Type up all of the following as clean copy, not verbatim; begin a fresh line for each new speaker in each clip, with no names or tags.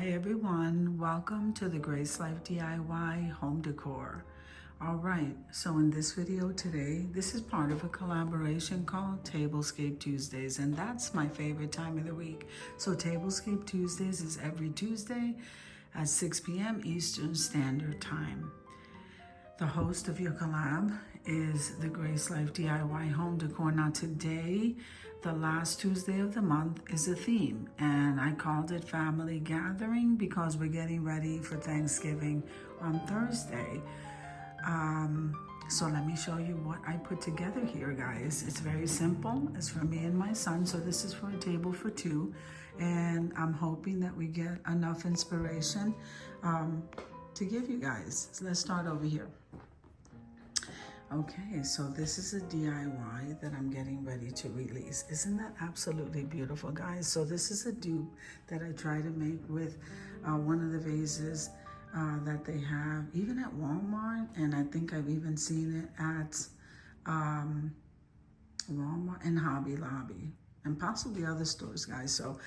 Hi everyone, welcome to the Grace Life DIY home decor. All right, so in this video today, this is part of a collaboration called Tablescape Tuesdays, and that's my favorite time of the week. So Tablescape Tuesdays is every Tuesday at 6 p.m. Eastern Standard Time. The host of your collab is the Grace Life DIY home decor. Now today, the last Tuesday of the month, is a theme, and I called it Family Gathering because we're getting ready for Thanksgiving on Thursday. So let me show you what I put together here, guys. It's very simple. It's for me and my son, so this is for a table for two, and I'm hoping that we get enough inspiration to give you guys. So let's start over here. Okay, so this is a DIY that I'm getting ready to release. Isn't that absolutely beautiful, guys? So this is a dupe that I try to make with one of the vases that they have even at Walmart, and I think I've even seen it at Walmart and Hobby Lobby and possibly other stores, guys. So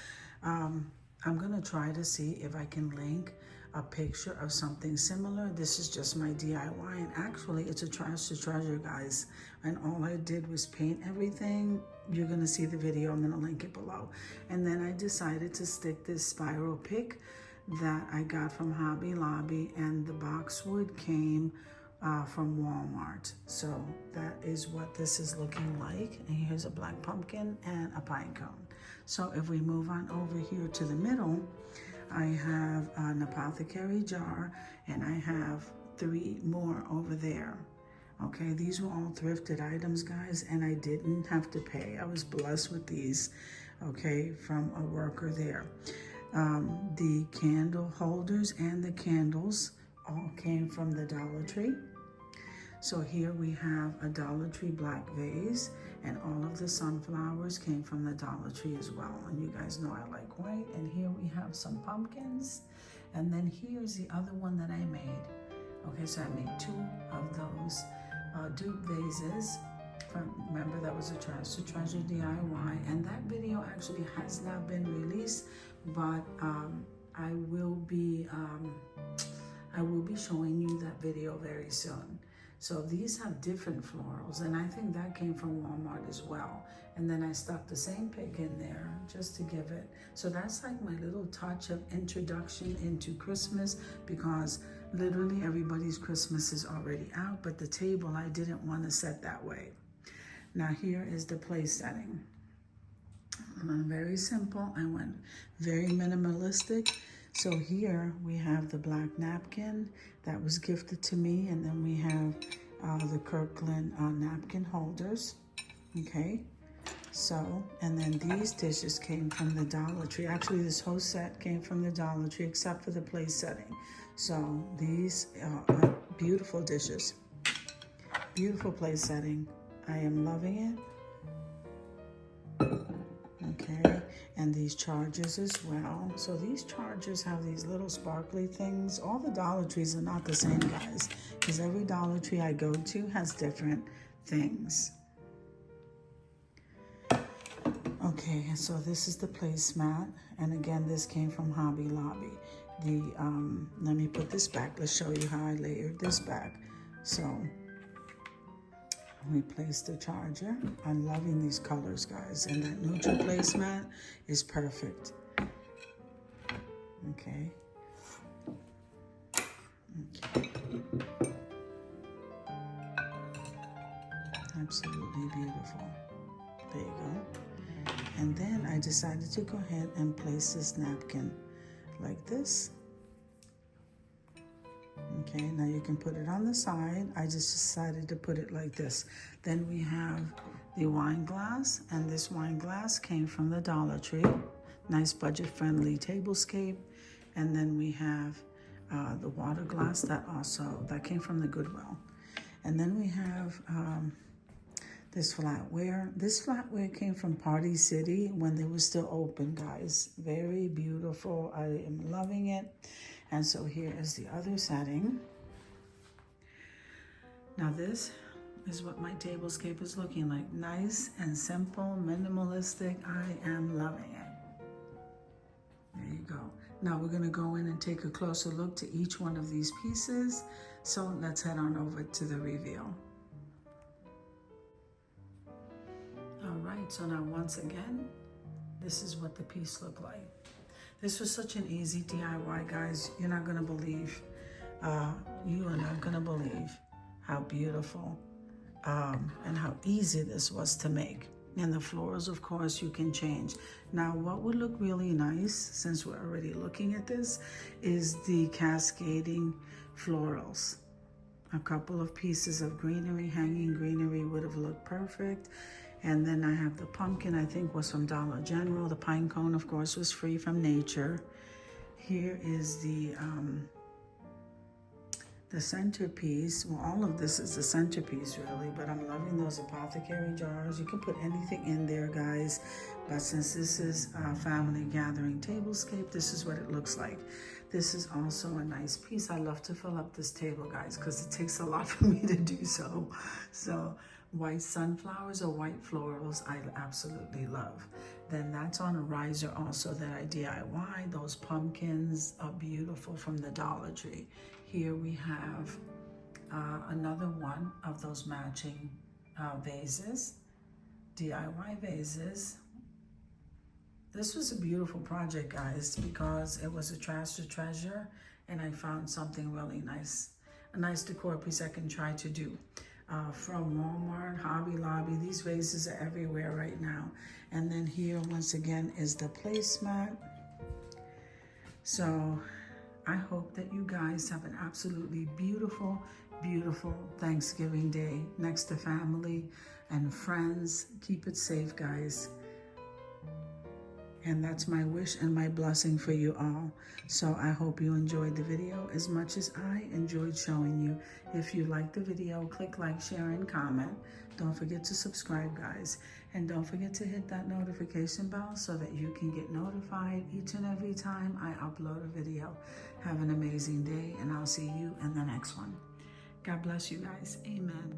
I'm gonna try to see if I can link a picture of something similar. This is just my DIY, and actually it's a trash to treasure, guys, and all I did was paint everything. You're gonna see the video, I'm gonna link it below. And then I decided to stick this spiral pick that I got from Hobby Lobby, and the boxwood came from Walmart. So that is what this is looking like. And here's a black pumpkin and a pine cone. So if we move on over here to the middle, I have an apothecary jar, and I have 3 more over there. Okay, these were all thrifted items, guys, and I didn't have to pay. I was blessed with these, okay, from a worker there. The candle holders and the candles all came from the Dollar Tree. So here we have a Dollar Tree black vase, and all of the sunflowers came from the Dollar Tree as well. And you guys know I like white. And here we have some pumpkins. And then here's the other one that I made. Okay, so I made 2 of those dupe vases. Remember, that was a Trash to Treasure DIY. And that video actually has not been released, but I will be showing you that video very soon. So these have different florals, and I think that came from Walmart as well. And then I stuck the same pick in there just to give it. So that's like my little touch of introduction into Christmas, because literally everybody's Christmas is already out, but the table I didn't want to set that way. Now here is the place setting. Very simple. I went very minimalistic. So here we have the black napkin that was gifted to me, and then we have the Kirkland napkin holders. Okay, so, and then these dishes came from the Dollar Tree. Actually, this whole set came from the Dollar Tree except for the place setting. So these are beautiful dishes, beautiful place setting. I am loving it. Okay, and these chargers as well. So these chargers have these little sparkly things. All the Dollar Trees are not the same, guys, because every Dollar Tree I go to has different things. Okay, so this is the placemat, and again, this came from Hobby Lobby. Let me put this back. Let's show you how I layered this back. So we place the charger. I'm loving these colors, guys, and that neutral placemat is perfect. Okay. Okay. Absolutely beautiful. There you go. And then I decided to go ahead and place this napkin like this. Okay, now you can put it on the side. I just decided to put it like this. Then we have the wine glass, and this wine glass came from the Dollar Tree. Nice budget-friendly tablescape. And then we have the water glass that came from the Goodwill. And then we have this flatware. This flatware came from Party City when they were still open, guys. Very beautiful. I am loving it. And so here is the other setting. Now this is what my tablescape is looking like. Nice and simple, minimalistic. I am loving it. There you go. Now we're gonna go in and take a closer look to each one of these pieces. So let's head on over to the reveal. All right, so now once again, this is what the piece looked like. This was such an easy DIY, guys. You're not gonna believe, you are not gonna believe how beautiful and how easy this was to make. And the florals, of course, you can change. Now, what would look really nice, since we're already looking at this, is the cascading florals. A couple of pieces of greenery, hanging greenery would have looked perfect. And then I have the pumpkin, I think was from Dollar General. The pine cone, of course, was free from nature. Here is the centerpiece. Well, all of this is the centerpiece really, but I'm loving those apothecary jars. You can put anything in there, guys, but since this is a family gathering tablescape, this is what it looks like. This is also a nice piece. I love to fill up this table, guys, because it takes a lot for me to do so. So white sunflowers or white florals, I absolutely love. Then that's on a riser also that I DIY. Those pumpkins are beautiful from the Dollar Tree. Here we have another one of those matching vases, DIY vases. This was a beautiful project, guys, because it was a trash to treasure, and I found something really nice, a nice decor piece I can try to do. From Walmart, Hobby Lobby, these vases are everywhere right now. And then here, once again, is the placemat. So I hope that you guys have an absolutely beautiful, beautiful Thanksgiving Day next to family and friends. Keep it safe, guys. And that's my wish and my blessing for you all. So I hope you enjoyed the video as much as I enjoyed showing you. If you liked the video, click like, share, and comment. Don't forget to subscribe, guys. And don't forget to hit that notification bell so that you can get notified each and every time I upload a video. Have an amazing day, and I'll see you in the next one. God bless you guys. Amen.